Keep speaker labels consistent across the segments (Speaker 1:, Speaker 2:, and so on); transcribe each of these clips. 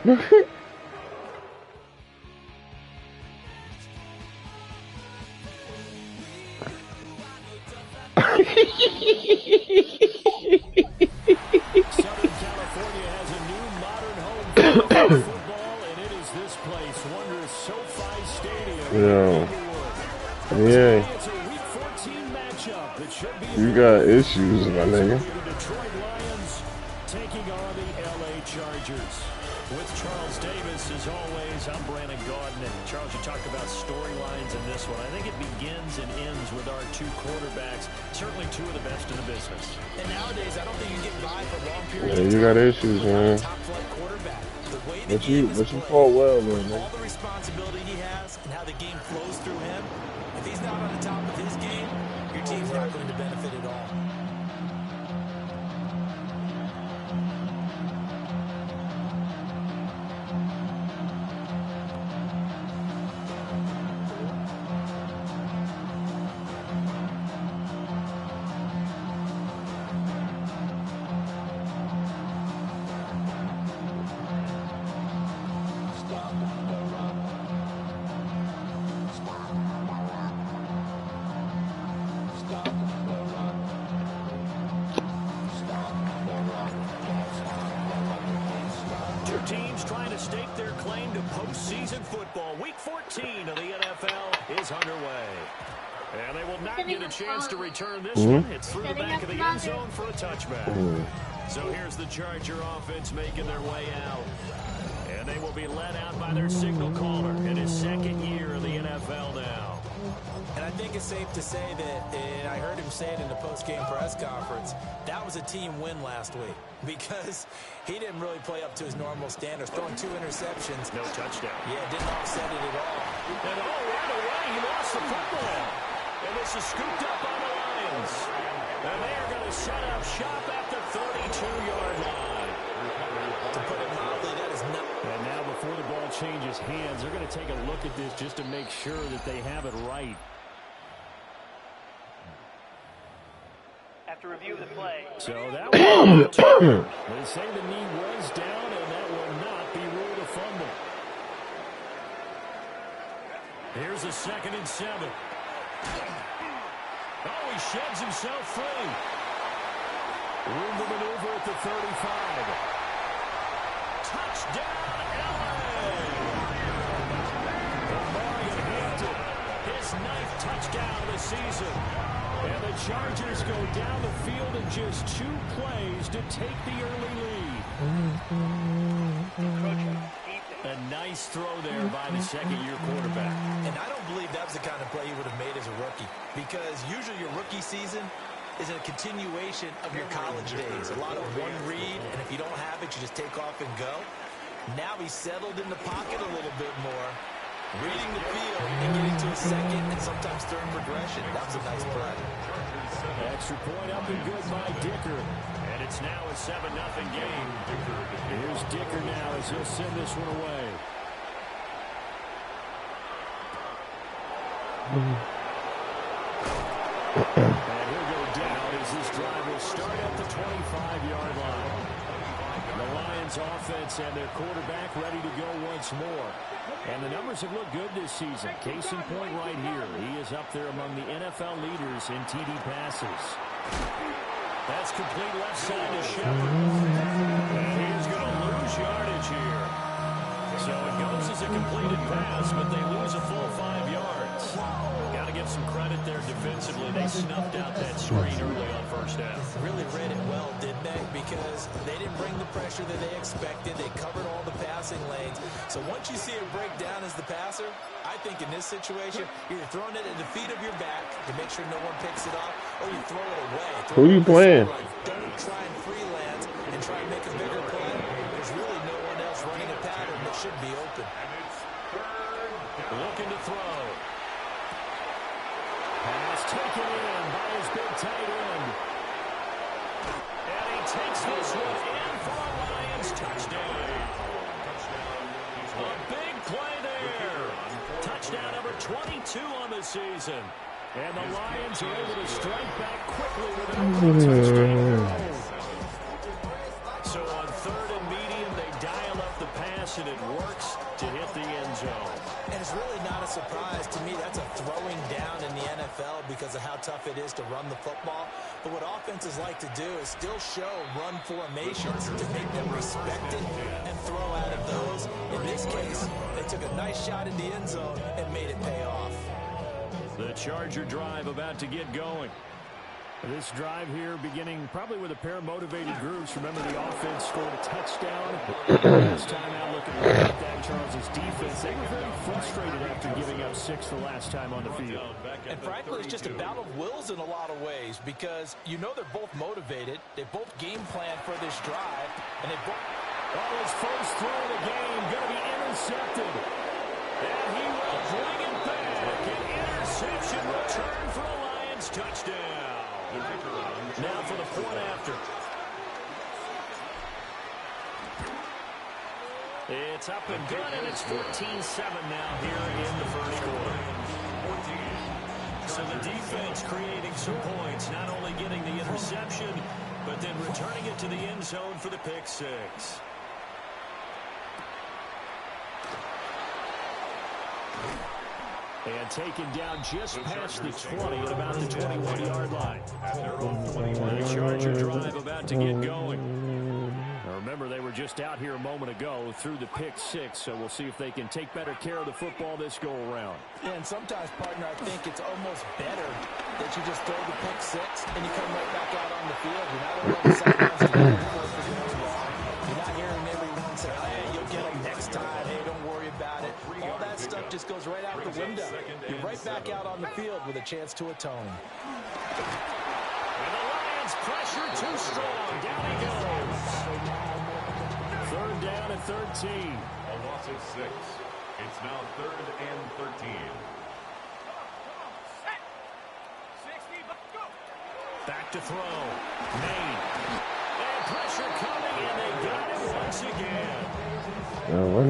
Speaker 1: California has a new modern home for football, and it is this place, wondrous SoFi Stadium.
Speaker 2: Yeah.
Speaker 1: It's a Week 14 matchup that should be.
Speaker 2: You got issues, my nigga.
Speaker 1: The Detroit Lions taking on the LA Chargers. With Charles Davis, as always, I'm Brandon Gaudin. And Charles, you talked about storylines in this one. I think it begins and ends with our two quarterbacks, certainly two of the best in the business.
Speaker 3: And nowadays, I don't think you get by for long periods
Speaker 2: of time. You got issues, man.
Speaker 3: Top-flight quarterback.
Speaker 2: But you fought well, man.
Speaker 3: All the responsibility he has and how the game flows through him. If he's not on the top of his game, your team's not going to benefit at all.
Speaker 1: Teams trying to stake their claim to postseason football. Week 14 of the NFL is underway. And they will not get a chance to return this one. It's through the back of the end zone for a touchback. So here's the Charger offense making their way out. And they will be led out by their signal caller in his second year in the NFL now.
Speaker 3: And I think it's safe to say that, and I heard him say it in the post-game press conference, that was a team win last week because he didn't really play up to his normal standards, throwing 2 interceptions.
Speaker 1: No touchdown.
Speaker 3: Yeah, didn't offset it at all.
Speaker 1: And right away, he lost the football. And this is scooped up by the Lions. And they are going to set up shop at the 32-yard line.
Speaker 3: To put it mildly, that is not.
Speaker 1: And now before the ball changes hands, they're going to take a look at this just to make sure that they have it right.
Speaker 4: After review of the play.
Speaker 1: So that was they say the knee was down, and that will not be ruled a fumble. Here's a 2nd and 7. Oh, he sheds himself free. Room to maneuver at the 35. Touchdown, LA! Mario Hampton, his 9th touchdown of the season. And the Chargers go down the field in just 2 plays to take the early lead. A nice throw there by the second-year quarterback.
Speaker 3: And I don't believe that was the kind of play he would have made as a rookie, because usually your rookie season is a continuation of your college days. A lot of one read, and if you don't have it, you just take off and go. Now he's settled in the pocket a little bit more, reading the field and getting to a second and sometimes third progression. That was a nice play.
Speaker 1: Extra point up and good by Dicker. And it's now a 7-0 game. Here's Dicker now as he'll send this one away. And he'll go down as this drive will start at the 25-yard line. The Lions offense and their quarterback ready to go once more. And the numbers have looked good this season. Case in point right here. He is up there among the NFL leaders in TD passes. That's complete left side to Shepard. And he's going to lose yardage here. So it goes as a completed pass, but they lose a full 5 yards. Got to give some credit there defensively. They snuffed out that screen early on first down.
Speaker 3: Really read it well, didn't they? Because they didn't bring the pressure that they expected. They covered all the passing lanes. So once you see it break down as the passer, I think in this situation, you're throwing it at the feet of your back to make sure no one picks it off, or you throw it away.
Speaker 2: Who you playing?
Speaker 3: Don't try and freelance and try and make a bigger play. There's really no one else running a pattern that should be open.
Speaker 1: Looking to throw. Pass taken in by his big tight end. And he takes this one in for a Lions touchdown. A big play there. Touchdown number 22 on the season. And the Lions are able to strike back quickly with a touchdown. So on 3rd and medium, they dial up the pass pass, and it works to hit the end zone.
Speaker 3: And it's really not a surprise to me. That's a throwing down in the NFL because of how tough it is to run the football. But what offenses like to do is still show run formations to make them respect it and throw out of those. In this case, they took a nice shot in the end zone and made it pay off.
Speaker 1: The Charger drive about to get going. This drive here beginning probably with a pair of motivated groups. Remember, the offense scored a touchdown. Last time out looking at that, Charles' defense, they were very frustrated after giving up 6 the last time on the field.
Speaker 3: And frankly, it's just a battle of wills in a lot of ways because you know they're both motivated. They both game plan for this drive. And they both...
Speaker 1: Oh, his first throw of the game going to be intercepted. And he will bring it back. An interception return for a Lions touchdown. Now for the point after. It's up and good, and it's 14-7 now here in the first quarter. So the defense creating some points, not only getting the interception, but then returning it to the end zone for the pick six. And taken down just past the 20 at about the 21-yard line. The Charger drive about to get going. Now remember, they were just out here a moment ago through the pick six, so we'll see if they can take better care of the football this go-around.
Speaker 3: Yeah, and sometimes, partner, I think it's almost better that you just throw the pick six and you come right back out on the field. You're not on the sidelines again. You're not hearing everyone say, hey, you'll get them next time. Hey, don't worry about it. All that stuff just goes right out the window. You're right back out on the field with a chance to atone.
Speaker 1: And the Lions pressure too strong. Down he goes. Third down at 13.
Speaker 4: A loss of 6. It's now 3rd and 13.
Speaker 1: Back to throw. Maine. And pressure coming, and they got it once again.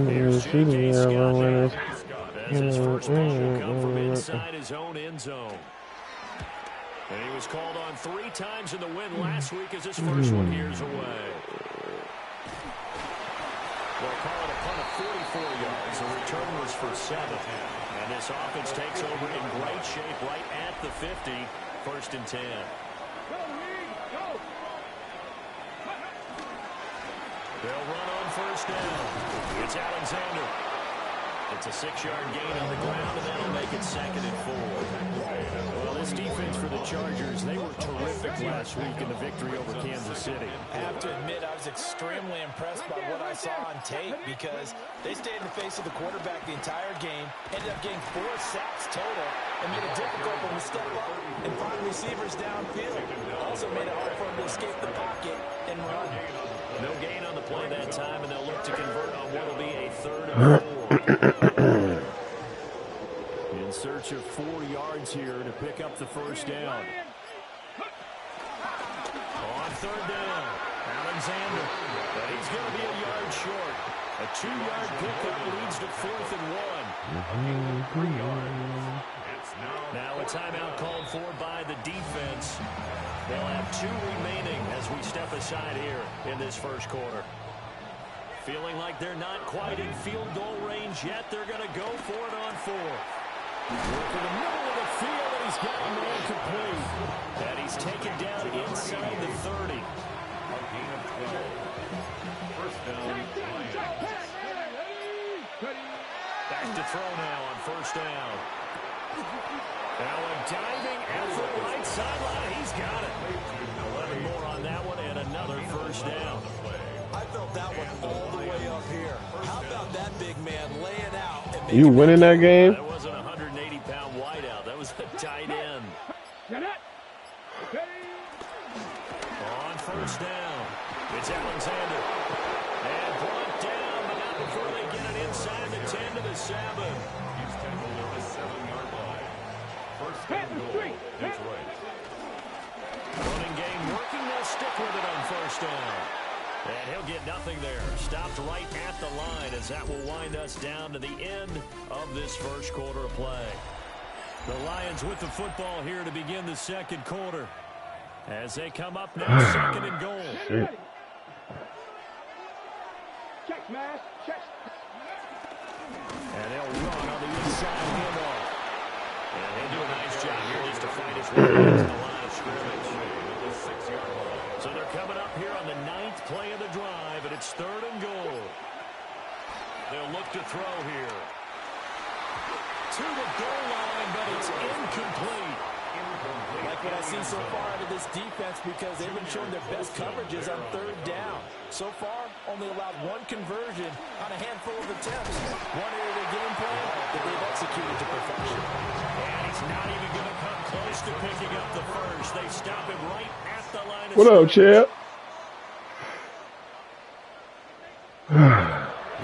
Speaker 1: Here's J.K. Scott as his first ball will come from inside his own end zone. And he was called on 3 times in the win last week as his first one here's away. They'll call it a punt of 44 yards. The return was for 7. And this offense takes over in great shape right at the 50. 1st and 10. They'll run on 1st down. It's Alexander. It's a 6-yard gain on the ground, and that'll make it 2nd and 4. Well, this defense for the Chargers, they were terrific last week in the victory over Kansas City.
Speaker 3: I have to admit, I was extremely impressed by what I saw on tape because they stayed in the face of the quarterback the entire game, ended up getting 4 sacks total, and made it difficult for him to step up and find receivers downfield. Also made it hard for him to escape the pocket and run.
Speaker 1: No gain on the play that time, and they'll look to convert on what will be a 3rd and 4. In search of 4 yards here to pick up the 1st down. On 3rd down, Alexander. But he's going to be a yard short. A 2-yard pickup leads to 4th and 1. Now a timeout called for by the defense. They'll have 2 remaining as we step aside here in this first quarter. Feeling like they're not quite in field goal range yet. They're going to go for it on 4th. Working the middle of the field, and he's got a man complete. And he's taken down inside the 30.
Speaker 4: A gain of 12. 1st down, Lions.
Speaker 1: Back to throw now on 1st down. Now a diving effort right sideline. He's got it. 11 more on that one, and another 1st down.
Speaker 3: I felt that one all the way up here. How about that big man laying out? And
Speaker 2: You winning that game?
Speaker 1: That wasn't a 180-pound wideout. That was a tight end. On 1st down, it's Alexander. And brought down, but not before they get it inside the 10 to the 7.
Speaker 4: He's tackled at the 7-yard line. 1st and goal. Detroit.
Speaker 1: Running game working. They'll stick with it on 1st down. And he'll get nothing there. Stopped right at the line as that will wind us down to the end of this first quarter of play. The Lions with the football here to begin the 2nd quarter. As they come up now, 2nd and goal. And they'll run on the inside handoff. And they do a nice job here just to fight his way against the line of scrimmage. So they're coming up here on the 9th play of the drive, and it's 3rd and goal. They'll look to throw here. To the goal line, but it's incomplete.
Speaker 3: Like what I've seen so far out of this defense, because they've been showing their best coverages on 3rd down. So far, only allowed 1 conversion on a handful of attempts. One area of the game plan that they've executed to perfection.
Speaker 1: And he's not even going to come close to picking up the first. They stop him right at the line of
Speaker 2: What up, Chip?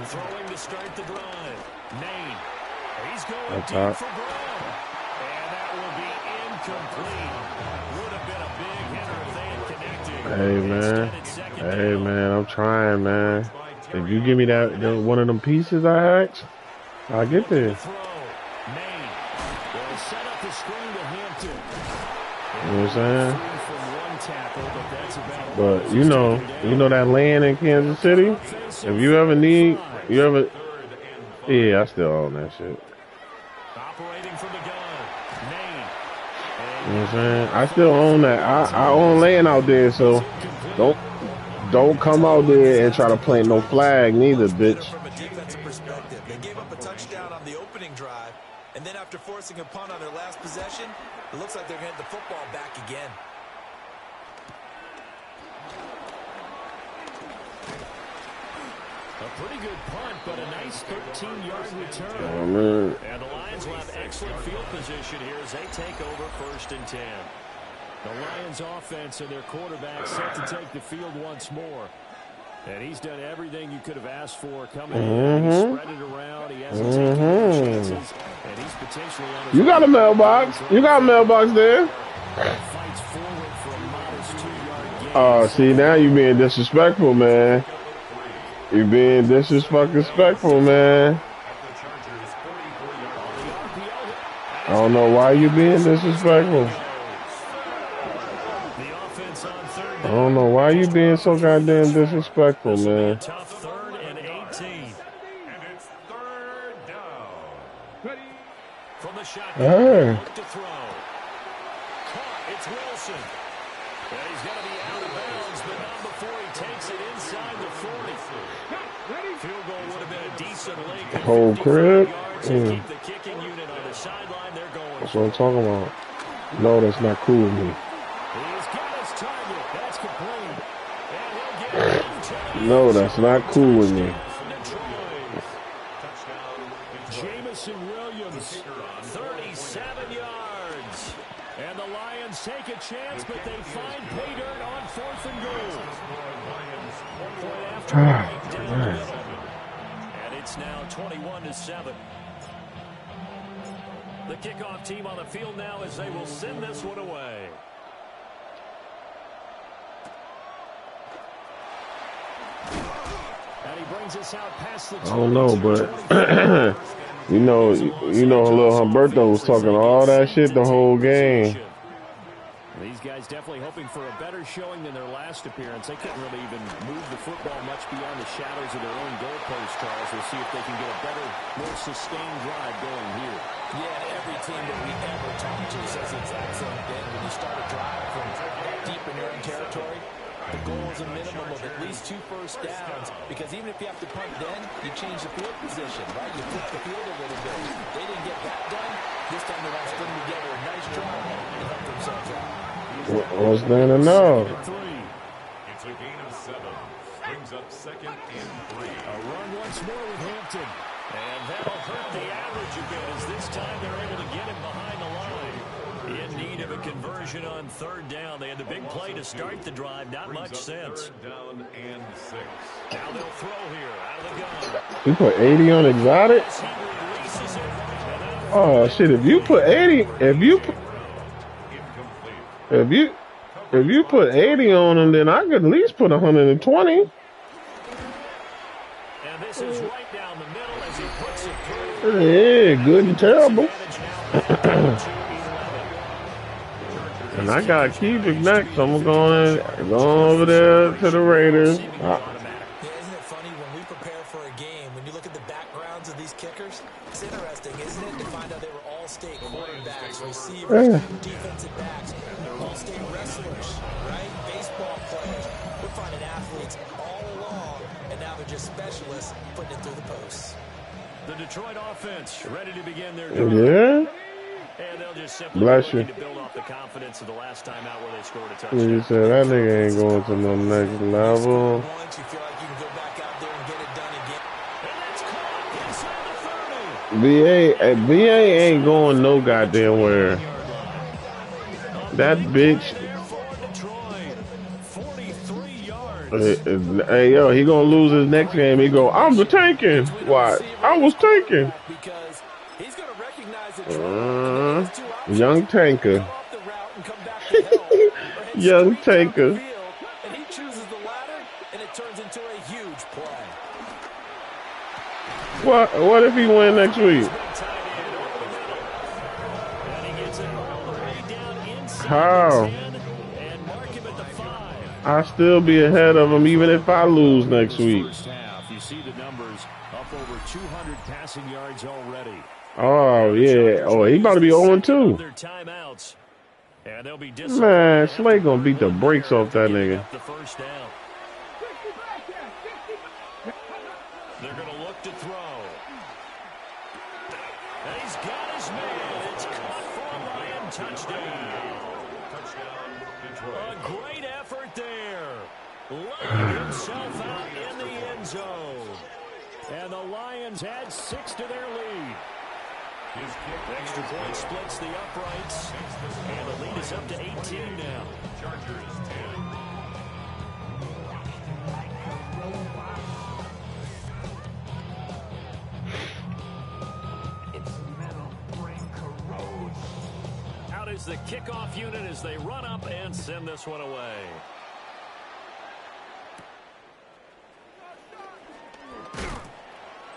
Speaker 1: throwing to start the drive. Maine. He's going
Speaker 2: That's
Speaker 1: deep
Speaker 2: hot.
Speaker 1: for Brown. And that will be incomplete. Would have been a big hitter if they had connected.
Speaker 2: Hey, man.
Speaker 1: Instead, it's 2nd
Speaker 2: Hey,
Speaker 1: down.
Speaker 2: man, I'm trying, man. If you give me one of them pieces I asked, I'll get there.
Speaker 1: Throw. Maine. They'll set up the screen to Hampton.
Speaker 2: You know what I'm saying?
Speaker 1: Free from one tackle, but that's about all.
Speaker 2: But you know that land in Kansas City? If you ever need, yeah, I still own that shit.
Speaker 1: Operating from the gun. Maine.
Speaker 2: You know what I'm saying? I still own that. I own land out there, so don't come out there and try to plant no flag neither, bitch.
Speaker 3: From a defensive perspective, they gave up a touchdown on the opening drive, and then after forcing a punt on their last possession, it looks like they're going to get the football back again.
Speaker 1: A pretty good punt, but a nice 13-yard return.
Speaker 2: Oh, man.
Speaker 1: And the Lions will have excellent field position here as they take over 1st and 10. The Lions offense and their quarterback set to take the field once more. And he's done everything you could have asked for coming in. He's spread it around. He hasn't taken any chances. And he's potentially on his
Speaker 2: You got a mailbox. You got a mailbox there.
Speaker 1: fights forward for a modest 2-yard gain.
Speaker 2: Oh, see, now you being disrespectful, man. You being disrespectful, man. I don't know why you being disrespectful.
Speaker 1: The offense on 3rd
Speaker 2: I don't know why you being so goddamn disrespectful, man.
Speaker 1: tough 3rd and 18.
Speaker 4: And it's 3rd down.
Speaker 1: From the shotgun,
Speaker 2: Hey.
Speaker 1: look to throw. Caught, it's Wilson. And he's going to be out of bounds, but not before he takes it inside the 40. Field goal would have been a decent length. at
Speaker 2: Whole
Speaker 1: 55
Speaker 2: crib?
Speaker 1: yards and keep the kicking unit on the sideline. They're going.
Speaker 2: That's what I'm talking about. No, that's not cool with me.
Speaker 1: He's got his target. That's complete. And he'll get one time.
Speaker 2: No, that's not cool with me.
Speaker 1: Jamison Williams, 37 yards. And the Lions take a chance, but they find pay dirt on 4th and goal. Down the middle. And it's now 21-7. The kickoff team on the field now as they will send this one away. And he brings us out past the
Speaker 2: I don't know, but you know, little Humberto was talking all that shit the whole game.
Speaker 1: These guys definitely hoping for a better showing than their last appearance. They couldn't really even move the football much beyond the shadows of their own goalpost, Charles. We'll see if they can get a better, more sustained drive going here.
Speaker 3: Yeah, and every team that we ever talk to says it's excellent. And when you start a drive from deep in your own territory, the goal is a minimum of at least 2 first downs, because even if you have to punt then, you change the field position, right? You flip the field a little bit. They didn't get that done. This time they want to string together a nice drive and help themselves out.
Speaker 2: What's that enough?
Speaker 4: It's a gain of 7. Brings up 2nd and 3.
Speaker 1: A run once more with Hampton. And that'll hurt the average a bit as this time they're able to get him behind the line. In need of a conversion on 3rd down. They had the big play to start the drive. Not much sense.
Speaker 4: 3rd down and 6.
Speaker 1: Now they'll throw here out of the gun.
Speaker 2: You put 80 on exotic?
Speaker 1: As he releases it. And
Speaker 2: Oh shit! If you put 80, if you put 80 on them, then I could at least put 120.
Speaker 1: And this is right down the middle as he puts it through.
Speaker 2: Yeah, good and terrible.
Speaker 1: Advantage now 22-11.
Speaker 2: And I got Keepick next, so I'm going over there to the Raiders.
Speaker 3: Yeah, isn't it funny when we prepare prepare for a game. When you look at the backgrounds of these kickers, it's interesting, isn't it, to find out they were all-state quarterbacks, receivers, defensive backs, all-state wrestlers, right? Baseball players. We're finding athletes all along, and now they're just specialists putting it through the posts.
Speaker 1: The Detroit offense ready to begin their
Speaker 2: Yeah.
Speaker 1: drive. And they'll just simply
Speaker 2: Bless
Speaker 1: be
Speaker 2: you.
Speaker 1: looking to build off the confidence of the last time out where they scored a
Speaker 2: You
Speaker 1: touchdown.
Speaker 2: said that nigga ain't going to no next level.
Speaker 3: Once you feel like you can go back out there and get it done again.
Speaker 1: And that's caught inside the 30.
Speaker 2: BA ain't going no goddamn where. That bitch.
Speaker 1: There for Detroit. 43 yards.
Speaker 2: Hey, yo, he gonna lose his next game. He go, I'm the tanking. Watch. I was tanking.
Speaker 3: Because he's going to recognize the
Speaker 2: Young tanker.
Speaker 3: off the route and come back to help, or head
Speaker 2: Young
Speaker 3: straight down
Speaker 2: tanker.
Speaker 3: the field, and he chooses the latter, and it turns into a huge play.
Speaker 2: What if he win next week?
Speaker 1: And he gets it all the way down inside
Speaker 2: How?
Speaker 1: the 10 and mark him at the 5.
Speaker 2: I still be ahead of him even if I lose next week.
Speaker 1: First half, you see the numbers up over 200 passing yards already.
Speaker 2: Oh yeah. Oh, he about to be 0-2.
Speaker 1: Their timeouts. And they'll be
Speaker 2: Man, Slay gonna beat the brakes off that nigga.
Speaker 1: the first down. They're going to look to throw. And he's got his man. It's caught for a Lion touchdown.
Speaker 4: Touchdown, Detroit.
Speaker 1: A great effort there. Laying himself out in the end zone. And the Lions add 6 to their lead.
Speaker 4: His kick
Speaker 1: Extra point splits the uprights. And the lead is up to 18 now.
Speaker 4: Chargers 10.
Speaker 1: Out is the kickoff unit as they run up and send this one away.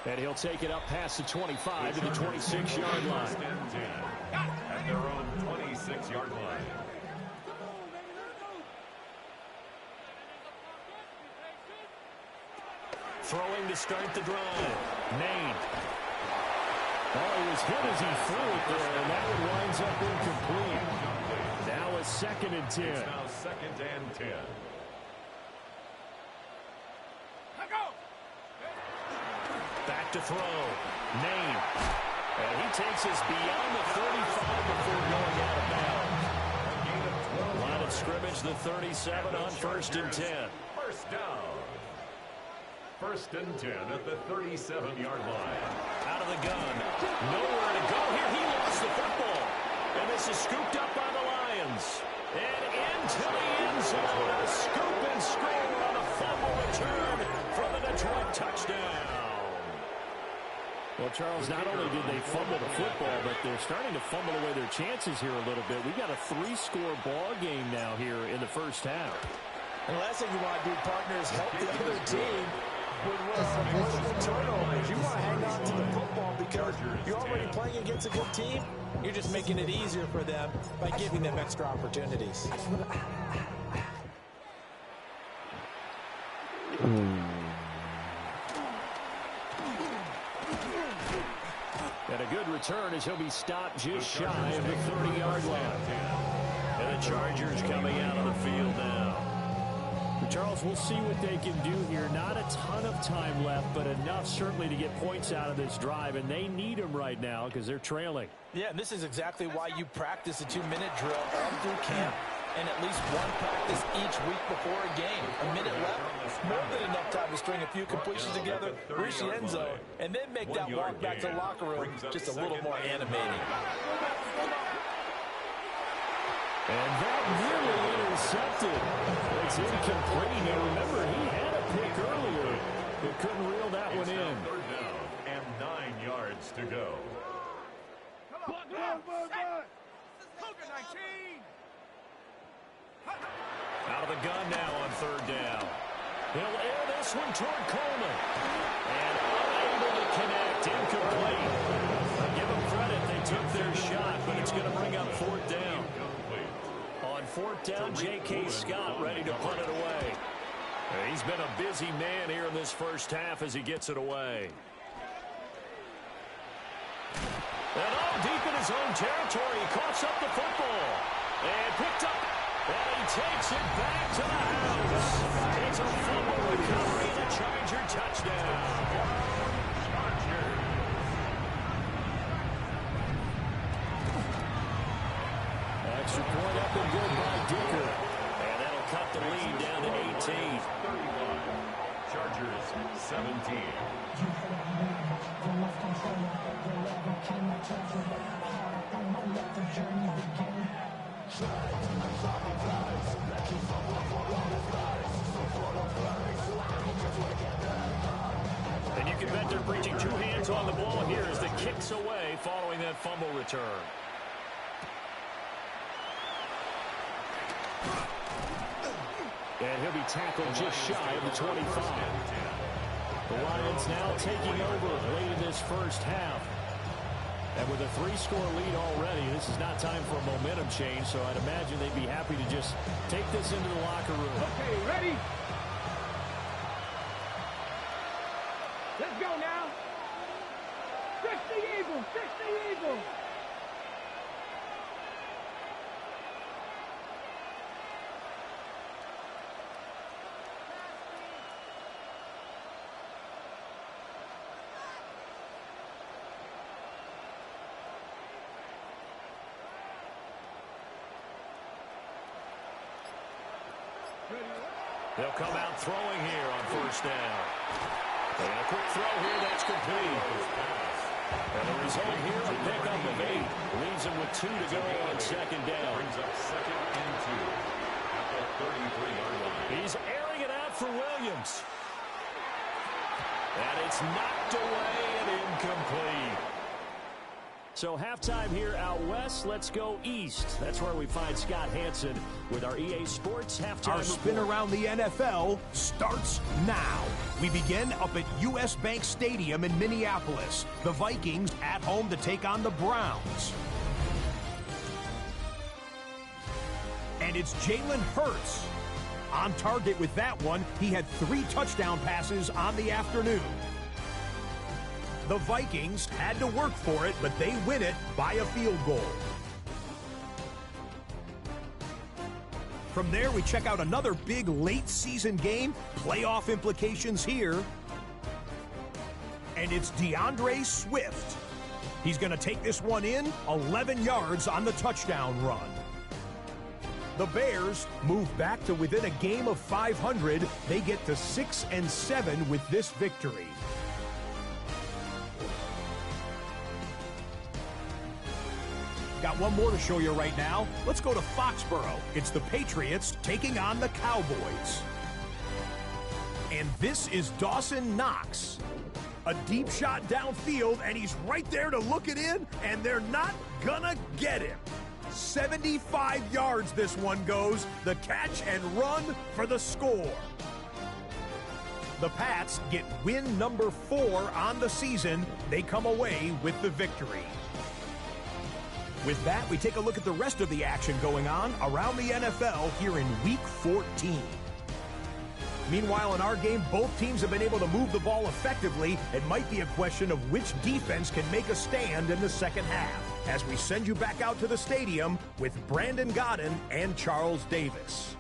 Speaker 1: And he'll take it up past the 25 to the 26-yard line.
Speaker 4: First and 10 at their own 26-yard line.
Speaker 1: Throwing to start the drive. Nate. Oh, he was hit as he threw it there, and that one winds up incomplete. Now a 2nd and 10.
Speaker 4: It's now 2nd and 10.
Speaker 1: Back to throw. Nate. And he takes us beyond the 35 before going out of bounds. Line of scrimmage, the 37 on 1st and 10.
Speaker 4: First down. 1st and 10 at the 37-yard line.
Speaker 1: Out of the gun. Nowhere to go here. He lost the football. And this is scooped up by the Lions. And into the end zone. A scoop and score on a fumble return for the Detroit touchdown. Well, Charles, not only did they fumble the football, but they're starting to fumble away their chances here a little bit. We've got a 3-score ball game now here in the first half.
Speaker 3: And the last thing you want to do, partner, is help the other team with avoidable turnovers. You want to hang on to the football because you're already playing against a good team. You're just making it easier for them by giving them extra opportunities.
Speaker 1: And a good return as he'll be stopped just shy of the 30-yard line. And the Chargers coming out on the field now. Charles, we'll see what they can do here. Not a ton of time left, but enough certainly to get points out of this drive, and they need them right now because they're trailing.
Speaker 3: Yeah, and this is exactly why you practice a 2-minute drill all through camp and at least one practice each week before a game. A minute left, more than enough time to string a few completions together, reach the end zone, and then make that walk back to the locker room just a little more animating.
Speaker 1: And that nearly intercepted. It's incomplete. Now remember, he had a pick earlier, but couldn't reel that one in.
Speaker 4: 3rd down and 9 yards to go.
Speaker 1: Out of the gun now on 3rd down. He'll air this one toward Coleman. And unable to connect. Incomplete. Give them credit. They took their shot, but it's going to bring up 4th down. On 4th down, J.K. Scott ready to punt it away. He's been a busy man here in this first half as he gets it away. And deep in his own territory, he coughs up the football. And picked up. And he takes it back to the house. It's a fumble recovery and a Charger touchdown. Extra point up and good by Dicker. And that'll cut the lead down to 18.
Speaker 4: 31. Chargers 17.
Speaker 1: And you can bet they're preaching two hands on the ball here as the kicks away following that fumble return. And he'll be tackled just shy of the 25. The Lions now taking over late in this first half. And with a 3-score lead already, this is not time for a momentum change, so I'd imagine they'd be happy to just take this into the locker room.
Speaker 5: Okay, ready? Let's go now. 60 Eagles, 60 Eagles.
Speaker 1: They'll come out throwing here on first down. And a quick throw here, that's complete. And the result here, a pickup of 8. Leaves him with 2 to go on second down.
Speaker 4: Brings up 2nd and 2 at the 33-yard line.
Speaker 1: He's airing it out for Williams. And it's knocked away and incomplete. So halftime here out west. Let's go east. That's where we find Scott Hanson with our EA Sports halftime
Speaker 6: Our spin
Speaker 1: report.
Speaker 6: around the NFL starts now. We begin up at US Bank Stadium in Minneapolis. The Vikings at home to take on the Browns. And it's Jalen Hurts on target with that one. He had 3 touchdown passes on the afternoon. The Vikings had to work for it, but they win it by a field goal. From there, we check out another big late-season game, playoff implications here. And it's DeAndre Swift. He's going to take this one in, 11 yards on the touchdown run. The Bears move back to within a game of 500. They get to 6-7 with this victory. Got one more to show you right now. Let's go to Foxborough. It's the Patriots taking on the Cowboys. And this is Dawson Knox. A deep shot downfield, and he's right there to look it in, and they're not gonna get him. 75 yards this one goes. The catch and run for the score. The Pats get win number 4 on the season. They come away with the victory. With that, we take a look at the rest of the action going on around the NFL here in Week 14. Meanwhile, in our game, both teams have been able to move the ball effectively. It might be a question of which defense can make a stand in the second half, as we send you back out to the stadium with Brandon Godden and Charles Davis.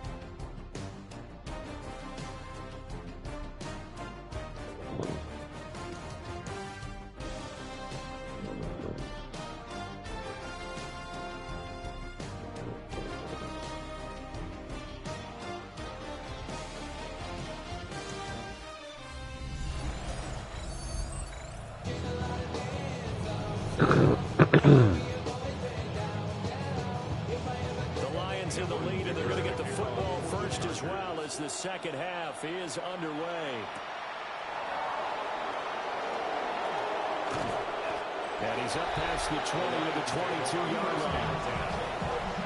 Speaker 1: The Lions in the lead, and they're going to get the football first as well as the second half is underway. And he's up past the 20 to the 22-yard line.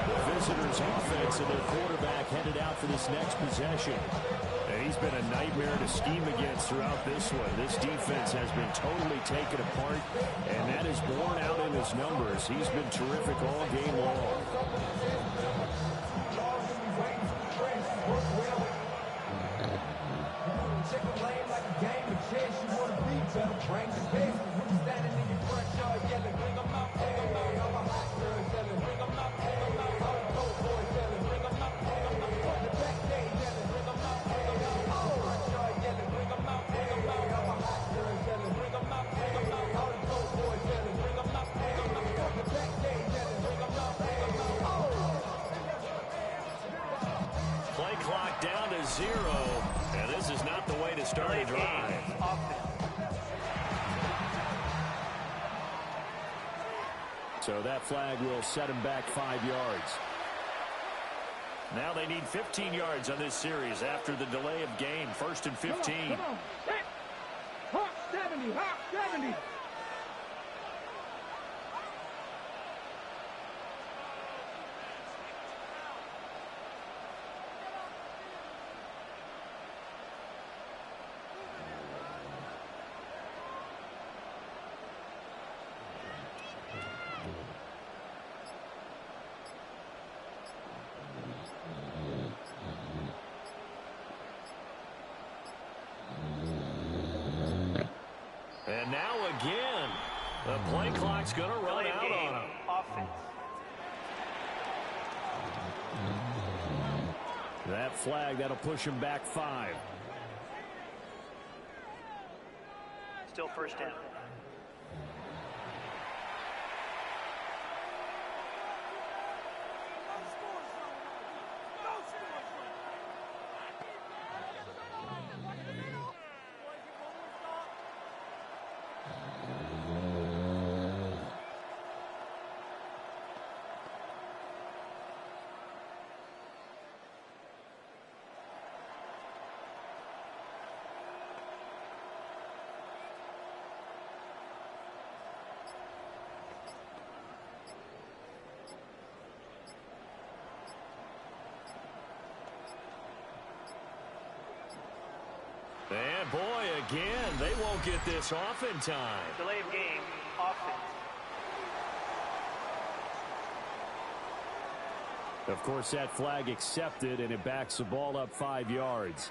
Speaker 1: The visitors' offense and their quarterback headed out for this next possession. And he's been a nightmare to scheme against throughout this one. This defense has been totally taken apart, and that is borne out in his numbers. He's been terrific all game long. Play clock down to 0, and this is not the way to start a drive. So that flag will set him back 5 yards. Now they need 15 yards on this series after the delay of game. 1st and 15.
Speaker 5: Come on. Hawk 70, Hawk 70.
Speaker 1: And now again, the play clock's going to run out on him. That flag, that'll push him back 5.
Speaker 7: Still 1st down.
Speaker 1: And boy, again, they won't get this off in time.
Speaker 7: Delay of game, offense.
Speaker 1: Of course, that flag accepted, and it backs the ball up 5 yards.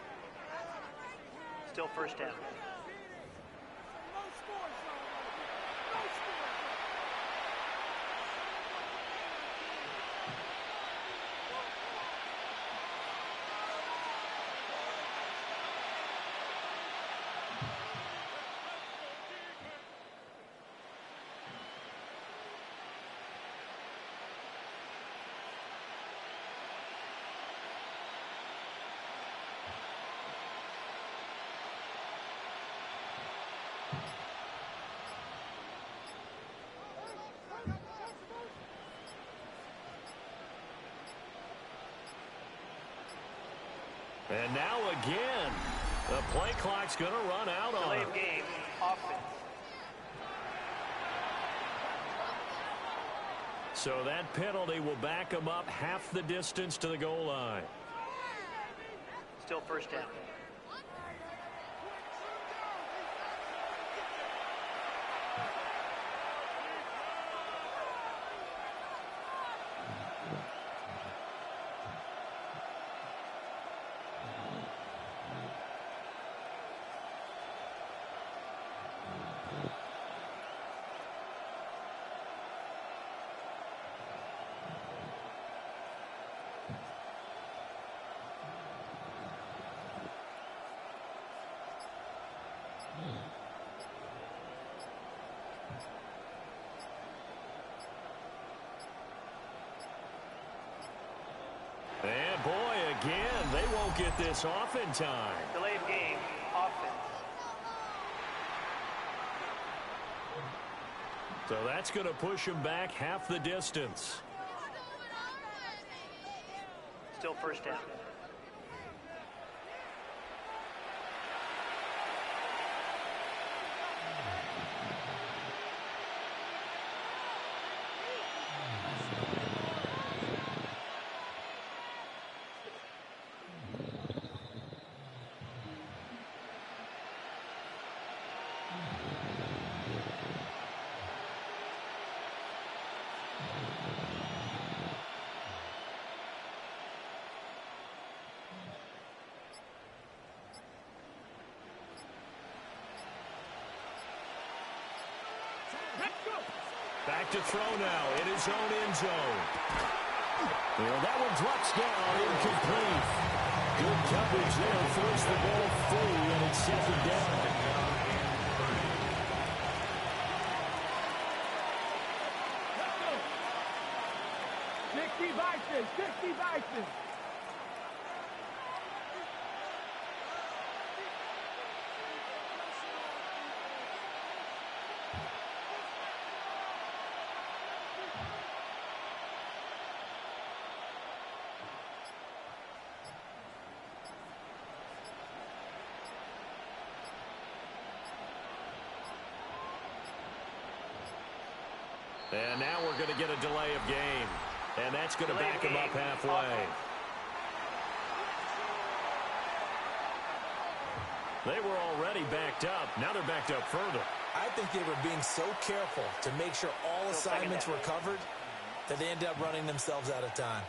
Speaker 7: Still 1st down.
Speaker 1: And now again, the play clock's going to run out on
Speaker 7: Delay
Speaker 1: him.
Speaker 7: of game, offense.
Speaker 1: So that penalty will back him up half the distance to the goal line.
Speaker 7: Still 1st down.
Speaker 1: And boy, again, they won't get this off in time.
Speaker 7: Delay of game, offense.
Speaker 1: So that's going to push him back half the distance.
Speaker 7: Still 1st down.
Speaker 1: Back to throw now in his own end zone. Well, that one drops down, incomplete. Good coverage there, throws the ball free, and it's second down.
Speaker 5: 60 Vikings, 60 Vikings.
Speaker 1: And now we're going to get a delay of game. And that's going to back him up halfway. They were already backed up. Now they're backed up further.
Speaker 3: I think they were being so careful to make sure all assignments were covered that they ended up running themselves out of time.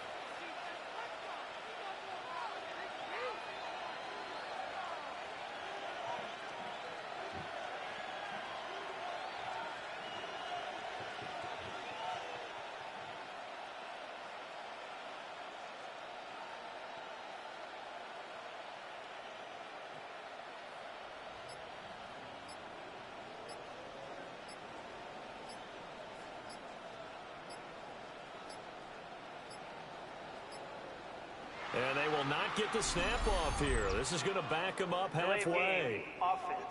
Speaker 1: And they will not get the snap off here. This is going to back them up halfway.
Speaker 7: Offense.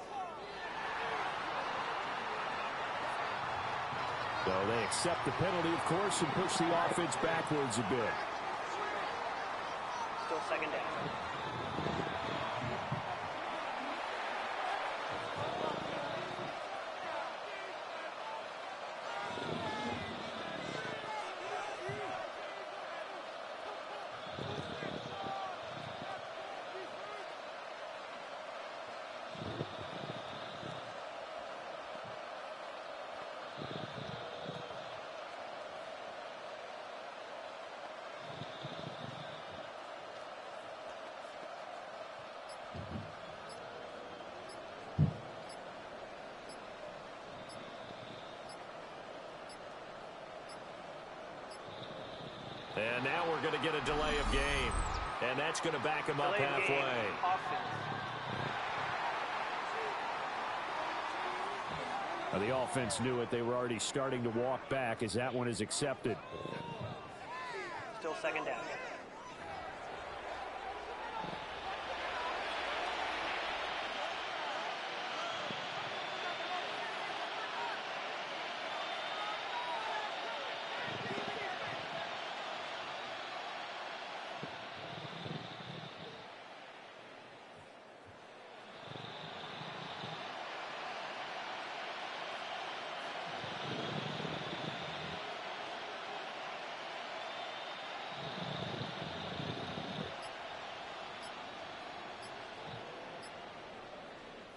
Speaker 1: So they accept the penalty, of course, and push the offense backwards a bit.
Speaker 7: Still second down.
Speaker 1: And now we're going to get a delay of game. And that's going to back him up halfway. Now, the offense knew it. They were already starting to walk back as that one is accepted.
Speaker 7: Still second down.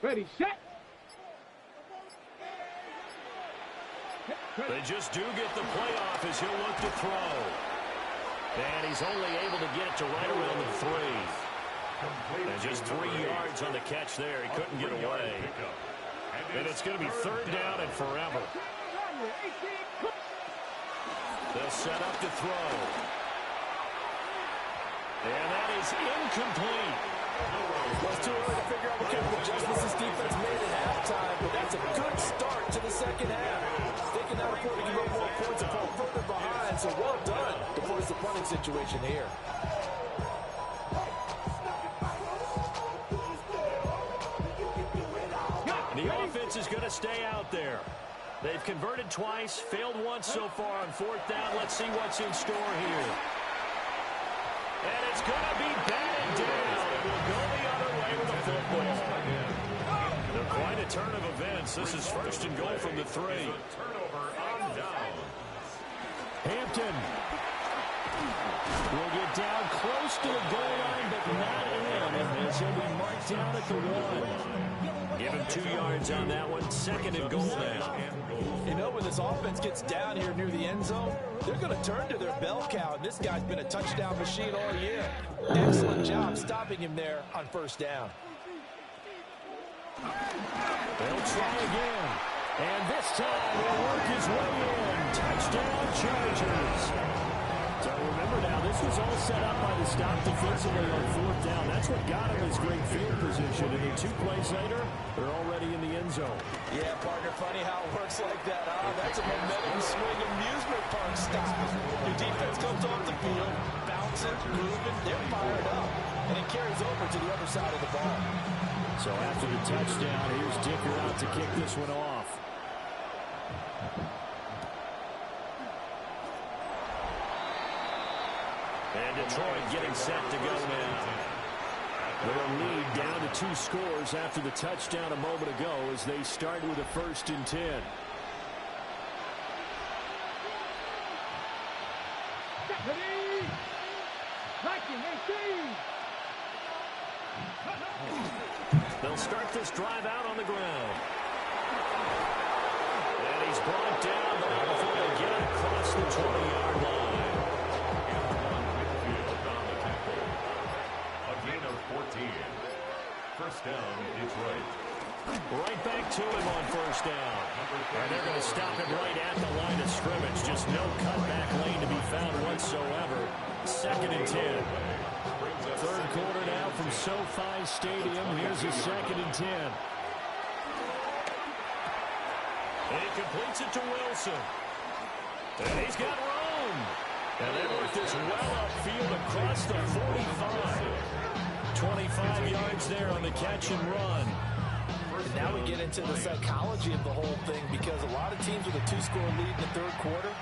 Speaker 5: Ready, set.
Speaker 1: They just do get the playoff as he'll look to throw. And he's only able to get it to right around the 3. And just 3 yards on the catch there. He couldn't get away. And it's going to be third down and forever. They'll set up to throw. And that is incomplete.
Speaker 3: Well, it's too early to figure out what kind of adjustments this defense made at halftime, but that's a good start to the second half. They can now afford to give up more points and fall further behind, so well done to force the punting situation here.
Speaker 1: The offense is going to stay out there. They've converted twice, failed once so far on fourth down. Let's see what's in store here. And it's going to be batted down. It will go the other way with the football. They're quite a turn of events. This is first and goal from the 3.
Speaker 4: Turnover on down.
Speaker 1: Hampton will get down close to the goal line, but not in. As he'll be marked down at the 1. Give him 2 yards on that one. Second and goal now.
Speaker 3: You know, when this offense gets down here near the end zone, they're going to turn to their bell cow, and this guy's been a touchdown machine all year. Excellent job stopping him there on first down.
Speaker 1: They'll try again. And this time he'll work his way in. Touchdown, Chargers. So remember now, this was all set up by the stop defensively on 4th down. That's what got him his great field position. And then 2 plays later, they're already in the end zone.
Speaker 3: Yeah, partner, funny how it works like that, huh? That's a momentum swing amusement park style. Your defense comes off the field, bouncing, moving, they're fired up. And it carries over to the other side of the ball.
Speaker 1: So after the touchdown, here's Dicker out to kick this one off. And Detroit getting set to go now. They'll lead down to 2 scores after the touchdown a moment ago as they start with a 1st and 10. They'll start this drive out on the ground. And he's brought down but before they get it across the 20-yard line.
Speaker 4: A gain of 14. First down, Detroit.
Speaker 1: Right back to him on 1st down. And they're going to stop him right at the line of scrimmage. Just no cutback lane to be found whatsoever. 2nd and 10. 3rd quarter now from SoFi Stadium. Here's a 2nd and 10. And he completes it to Wilson. And he's got room. And they work this well upfield across the 45. 25 yards there on the catch and run.
Speaker 3: And now we get into the psychology of the whole thing, because a lot of teams with a 2-score lead in the 3rd quarter,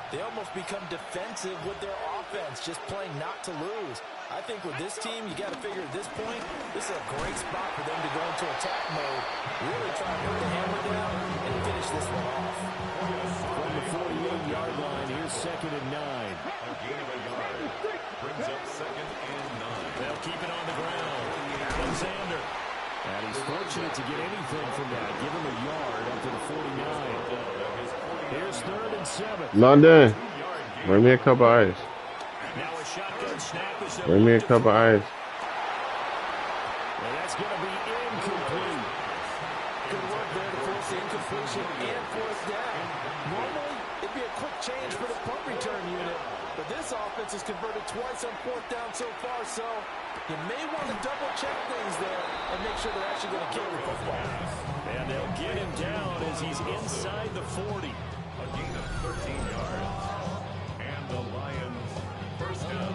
Speaker 3: they almost become defensive with their offense, just playing not to lose. I think with this team, you got to figure at this point, this is a great spot for them to go into attack mode, really try to put the hammer down and finish this one off.
Speaker 1: From the 48-yard line, here's 2nd and 9.
Speaker 4: A gain of a yard. Brings up 2nd and 9.
Speaker 1: They'll keep it on the ground. Alexander. And he's fortunate to get anything from that. Give him a yard up to the 49. Here's 3rd and 7.
Speaker 2: London, bring me a cup of ice.
Speaker 1: Now a shotgun snap is
Speaker 2: Bring me a cup of ice.
Speaker 1: And that's going to be incomplete.
Speaker 3: Good work there to force the incompletion and 4th down. Normally, it'd be a quick change for the punt return unit, but this offense has converted twice on 4th down so far, so you may want to double-check things there and make sure they're actually going to kick the football.
Speaker 1: And they'll get him down as he's inside the 40.
Speaker 4: A gain of 13 yards. And the Lions, first down.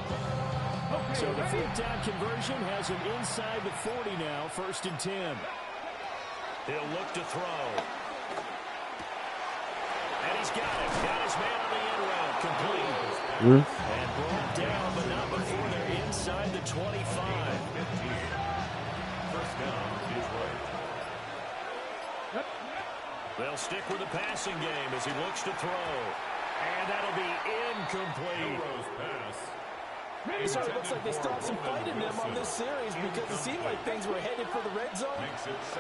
Speaker 1: So the 4th down conversion has him inside the 40 now, 1st and 10. He'll look to throw. And he's got it. Got his man on the end round. Complete. And brought down, but not before they're inside the 25.
Speaker 4: 15. First down, Detroit.
Speaker 1: They'll stick with the passing game as he looks to throw. And that'll be incomplete.
Speaker 4: Burrow's pass.
Speaker 3: It sort of looks like they still have some fight in them on this series, because it seemed like things were headed for the red zone.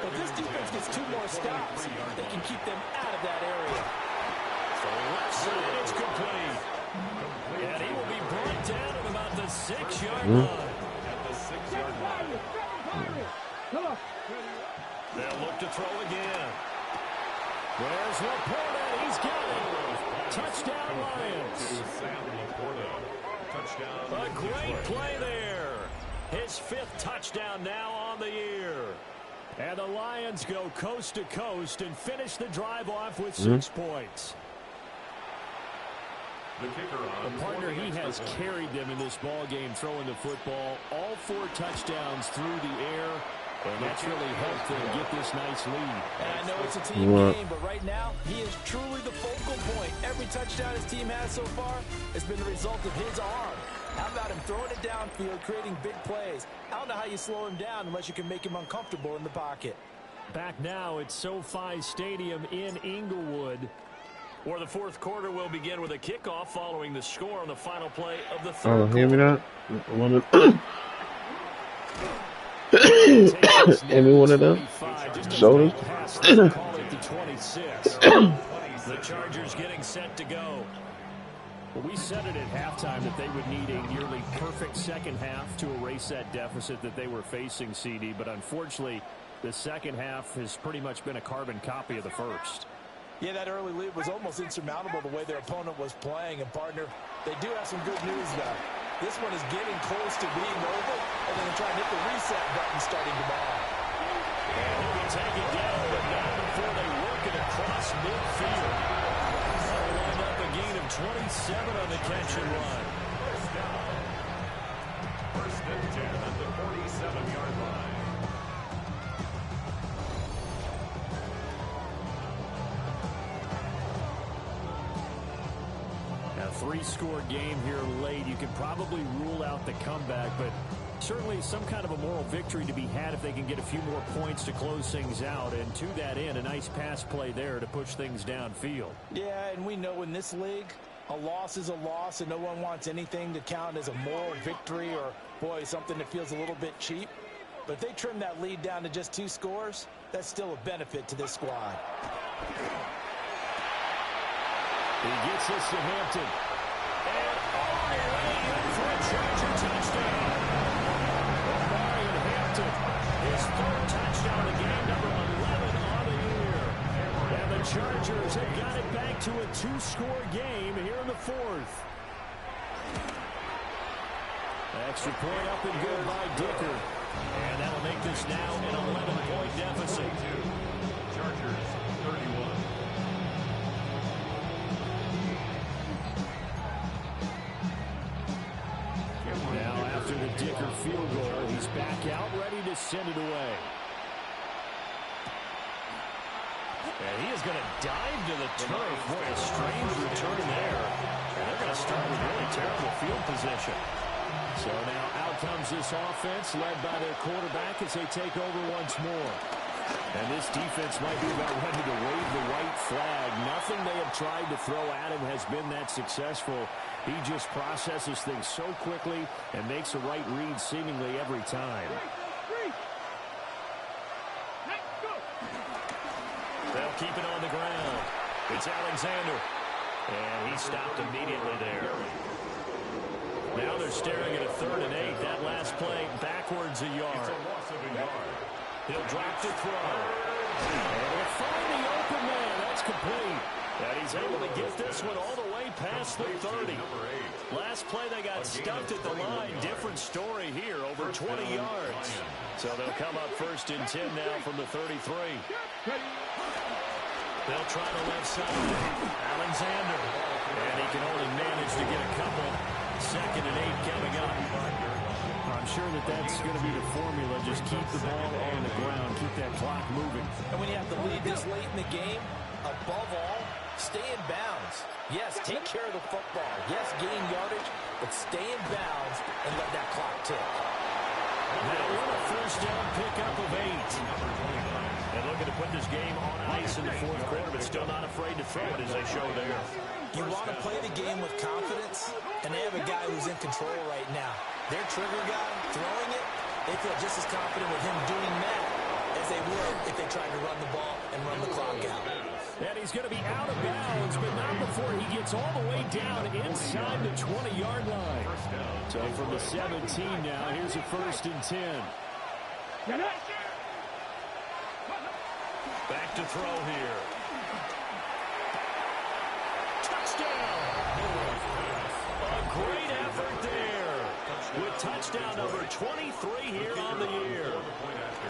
Speaker 3: But this defense gets 2 more stops, they can keep them out of that area.
Speaker 1: So left side, it's complete. And he will be brought down at about the 6-yard line.
Speaker 4: At the 6-yard line.
Speaker 1: They'll look to throw again. There's Laporta. He's got it. Touchdown, Lions.
Speaker 4: Sam Laporta. Touchdown.
Speaker 1: A great play there. His 5th touchdown now on the year. And the Lions go coast to coast and finish the drive off with 6 points.
Speaker 4: The kicker on.
Speaker 1: The partner, he has carried them in this ball game, throwing the football. All 4 touchdowns through the air. And that's really helped them get this nice lead.
Speaker 3: And I know it's a team game, but right now, he is truly the focal point. Every touchdown his team has so far has been the result of his arm. How about him throwing it downfield, creating big plays? I don't know how you slow him down unless you can make him uncomfortable in the pocket.
Speaker 1: Back now at SoFi Stadium in Inglewood, where the 4th quarter will begin with a kickoff following the score on the final play of the 3rd
Speaker 2: Oh,
Speaker 1: quarter.
Speaker 2: hear me that? Give me one of them. Shoulders.
Speaker 1: The Chargers getting set to go. Well, we said it at halftime that they would need a nearly perfect second half to erase that deficit that they were facing, CD. But unfortunately, the second half has pretty much been a carbon copy of the first.
Speaker 3: Yeah, that early lead was almost insurmountable the way their opponent was playing. And, partner, they do have some good news, though. This one is getting close to being over, and then they're trying to hit the reset button starting tomorrow.
Speaker 1: And he'll be taken down, but not before they work it across midfield. That'll wind up a gain of 27 on the catch and run.
Speaker 4: First and 10 at the 47-yard line.
Speaker 1: A three-score game here late. You can probably rule out the comeback, but certainly some kind of a moral victory to be had if they can get a few more points to close things out. And to that end, a nice pass play there to push things downfield.
Speaker 3: Yeah, and we know in this league, a loss is a loss, and no one wants anything to count as a moral victory or, boy, something that feels a little bit cheap. But if they trim that lead down to just 2 scores, that's still a benefit to this squad.
Speaker 1: He gets this to Hampton. And all the way in for a Charger touchdown. Omarion Hampton, his 3rd touchdown of the game, number 11 on the year. And the Chargers have got it back to a 2-score game here in the 4th. Extra point up and good by Dicker. And that'll make this now an 11-point deficit.
Speaker 4: Chargers 31.
Speaker 1: Now after the Dicker field goal, he's back out ready to send it away. And he is going to dive to the turf. Boy, a strange return there. And they're going to start with really terrible field position. So now out comes this offense led by their quarterback as they take over once more. And this defense might be about ready to wave the white flag. Nothing they have tried to throw at him has been that successful. He just processes things so quickly and makes the right read seemingly every time. They'll keep it on the ground. It's Alexander. And he stopped immediately there. Now they're staring at a 3rd and 8. That last play backwards a yard.
Speaker 4: It's a loss of a yard.
Speaker 1: He'll drop to throw. And he'll find the open man. That's complete. And he's able to get this one all the way past the 30. Last play they got stuffed at the line. Different story here, over 20 yards. So they'll come up 1st and 10 now from the 33. They'll try the left side. Alexander. And he can only manage to get a couple. 2nd and 8 coming up. I'm sure that that's going to be the formula. Just keep the ball on the ground. Keep that clock moving.
Speaker 3: And when you have to lead this late in the game, above all, stay in bounds. Yes, take care of the football. Yes, gain yardage, but stay in bounds and let that clock tick.
Speaker 1: Now what a 1st down pickup of 8. And looking to put this game on ice in the 4th quarter, but still not afraid to throw it as they show there.
Speaker 3: You want to play the game with confidence, and they have a guy who's in control right now. Their trigger guy throwing it, they feel just as confident with him doing that as they would if they tried to run the ball and run the clock out.
Speaker 1: And he's going to be out of bounds, but not before he gets all the way down inside the 20-yard line. So from the 17 now, here's a 1st and 10. Back to throw here. Touchdown! A great effort there with touchdown number 23 here on the year.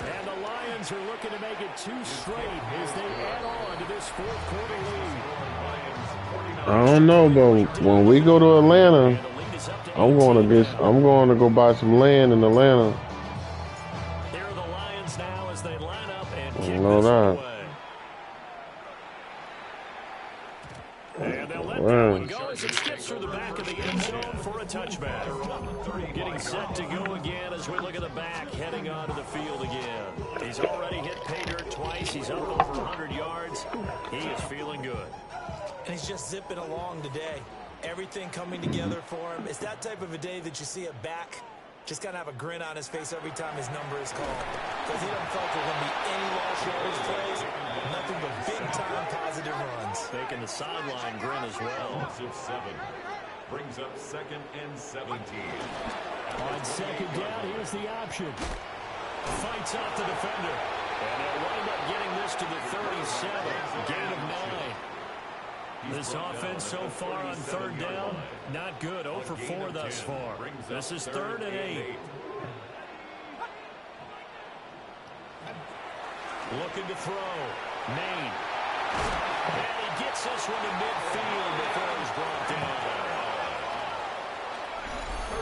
Speaker 1: And the Lions are looking to make it 2 straight as they add on to this 4th quarter lead.
Speaker 2: I don't know, but when we go to Atlanta, I'm going to go buy some land in Atlanta.
Speaker 1: Here are the Lions now as they line up and kick
Speaker 2: know
Speaker 1: this
Speaker 2: that.
Speaker 1: away. And they'll let that one go as it skips through the back of the end zone for a touchback. Getting set to go again as we look at the back, heading onto the field again. He's already hit pay dirt twice. He's up over 100 yards. He is feeling good.
Speaker 3: And he's just zipping along today. Everything coming together for him. It's that type of a day that you see a back just kind of have a grin on his face every time his number is called. Because he doesn't feel like there's going to be any lost yardage plays. Nothing but big-time positive runs.
Speaker 1: Making the sideline grin as well.
Speaker 4: Loss of 7. Brings up 2nd and 17.
Speaker 1: On 2nd down, here's the option. Fights off the defender. And they'll wind up getting this to the 37. Gain of 9. This offense so far on third down, not good. 0 for 4 thus far. This is 3rd and 8. Looking to throw. Maine. And he gets this one to midfield before he's brought down.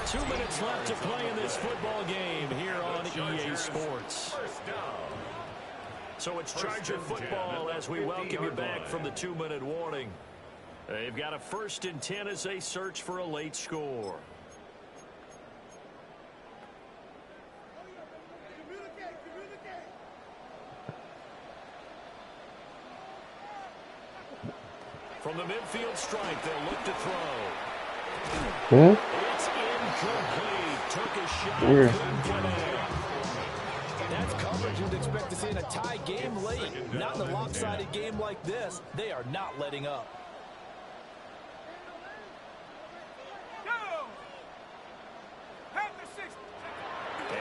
Speaker 1: 2 minutes left to play in this football game here on EA Sports. So it's Charger football as we welcome you back from the 2-minute warning. They've got a 1st and 10 as they search for a late score. From the midfield stripe, they'll look to throw. It's incomplete. Took a shot. Couldn't get it.
Speaker 3: That's coverage you'd expect to see in a tie game late. Not in a lopsided game like this. They are not letting up.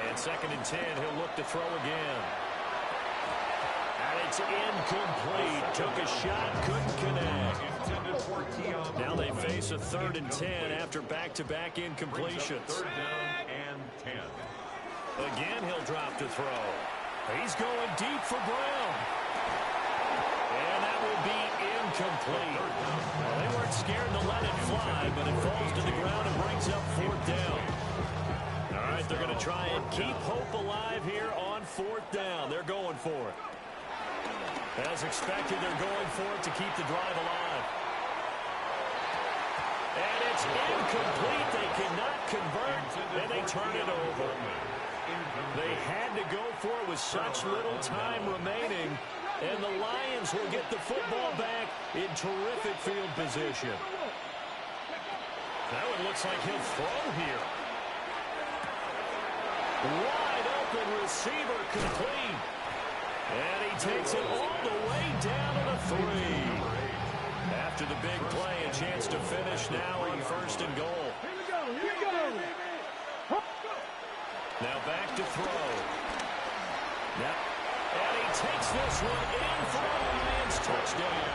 Speaker 1: And 2nd and 10, he'll look to throw again. And it's incomplete. Took a shot, couldn't connect. Now they face a 3rd and 10 after back-to-back incompletions.
Speaker 4: 3rd down and 10.
Speaker 1: Again, he'll drop to throw. He's going deep for Brown. And that will be incomplete. Well, they weren't scared to let it fly, but it falls to the ground and brings up 4th down. All right, they're going to try and keep hope alive here on 4th down. They're going for it. As expected, they're going for it to keep the drive alive. And it's incomplete. They cannot convert, and they turn it over. They had to go for it with such little time remaining, and the Lions will get the football back in terrific field position. Now it looks like he'll throw here. Wide open receiver complete. And he takes it all the way down to the 3. After the big play, a chance to finish now on 1st and goal. Now back to throw. Now, and he takes this one in for a Lions touchdown.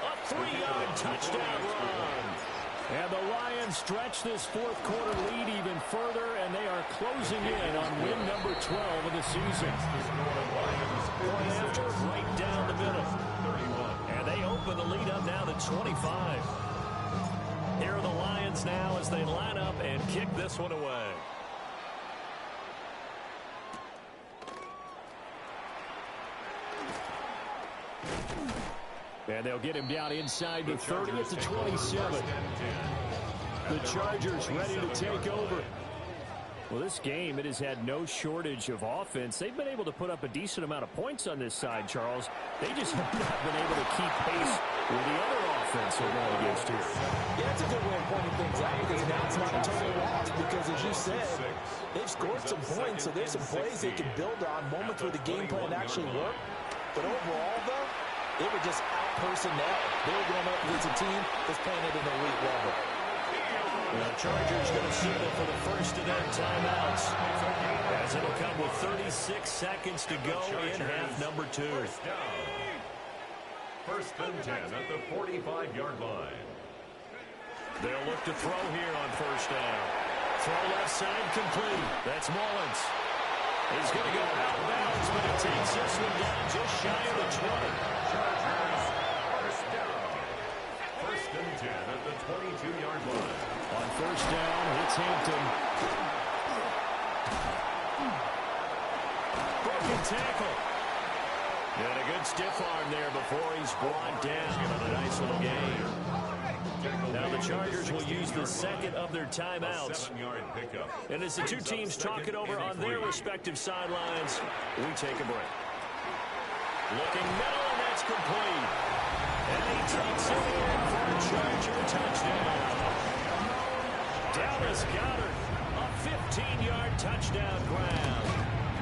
Speaker 1: A 3-yard touchdown run. And the Lions stretch this 4th quarter lead even further, and they are closing in on win number 12 of the season. Point after, right down the middle. And they open the lead up now to 25. Here are the Lions now as they line up and kick this one away. And they'll get him down inside the 30 at the 27. The Chargers ready to take over. Well, this game, it has had no shortage of offense. They've been able to put up a decent amount of points on this side, Charles. They just have not been able to keep pace with the other offense they're going against here.
Speaker 3: Yeah, that's a good way of pointing things out because now it's not a total loss because, as you said, they've scored some points, so there's some plays they can build on, moments where the game plan actually worked. But overall, though, they were just out-personnel. They were going up against a team that's playing at an elite level.
Speaker 1: The Chargers going to signal for the first of their timeouts, as it'll come with 36 seconds to go in half number 2.
Speaker 4: 1st and 10 at the 45-yard line.
Speaker 1: They'll look to throw here on 1st down. Throw left side complete. That's Mullins. He's going to go out of bounds, but he takes this one down just shy of the 20.
Speaker 4: Chargers 1st down. 1st and 10 at the 22-yard line.
Speaker 1: On 1st down, it's Hampton. Broken tackle. And a good stiff arm there before he's brought down on a nice little game. Now the Chargers will use the second of their timeouts.
Speaker 4: 7-yard pickup.
Speaker 1: And as the two teams talk it over on their respective sidelines, we take a break. Looking middle, and that's complete. And he takes it in for a Charger touchdown. Dallas Goedert, a 15-yard touchdown grab.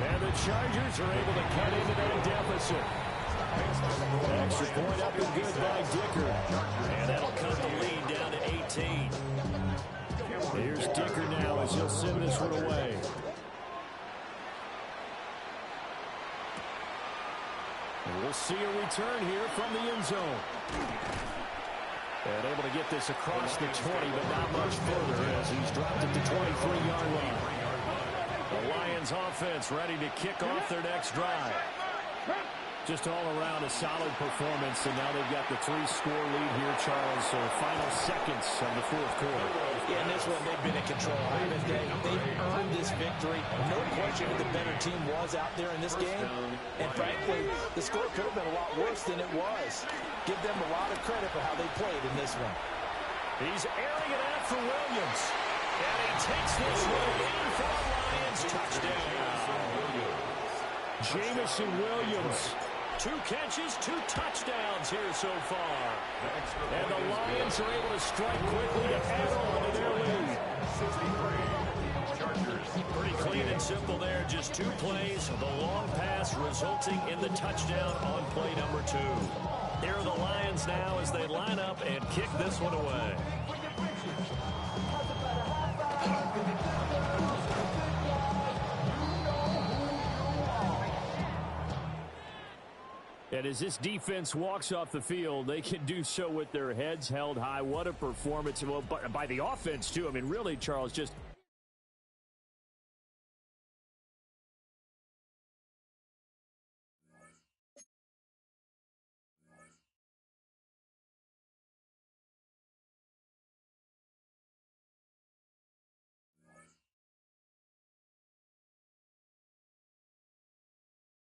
Speaker 1: And the Chargers are able to cut into that deficit. Extra point up and good by Dicker. And that'll cut the lead down to 18. Here's Dicker now as he'll send this one away. We'll see a return here from the end zone. And able to get this across the 20, but not much further as he's dropped at the 23-yard line. The Lions offense ready to kick off their next drive. Just all around a solid performance, and now they've got the 3-score lead here, Charles. So final seconds of the fourth quarter.
Speaker 3: Yeah, in this one, they've been in control. They've earned this victory. No question who the better team was out there in this game. And frankly, the score could have been a lot worse than it was. Give them a lot of credit for how they played in this one.
Speaker 1: He's airing it out for Williams. And he takes this one in for the Lions. Touchdown. Jamison Williams. 2 catches, 2 touchdowns here so far. And the Lions are able to strike quickly to add on to their lead. Pretty clean and simple there. Just 2 plays. The long pass resulting in the touchdown on play number 2. Here are the Lions now as they line up and kick this one away. And as this defense walks off the field, they can do so with their heads held high. What a performance. Well, by the offense, too. I mean, really, Charles, just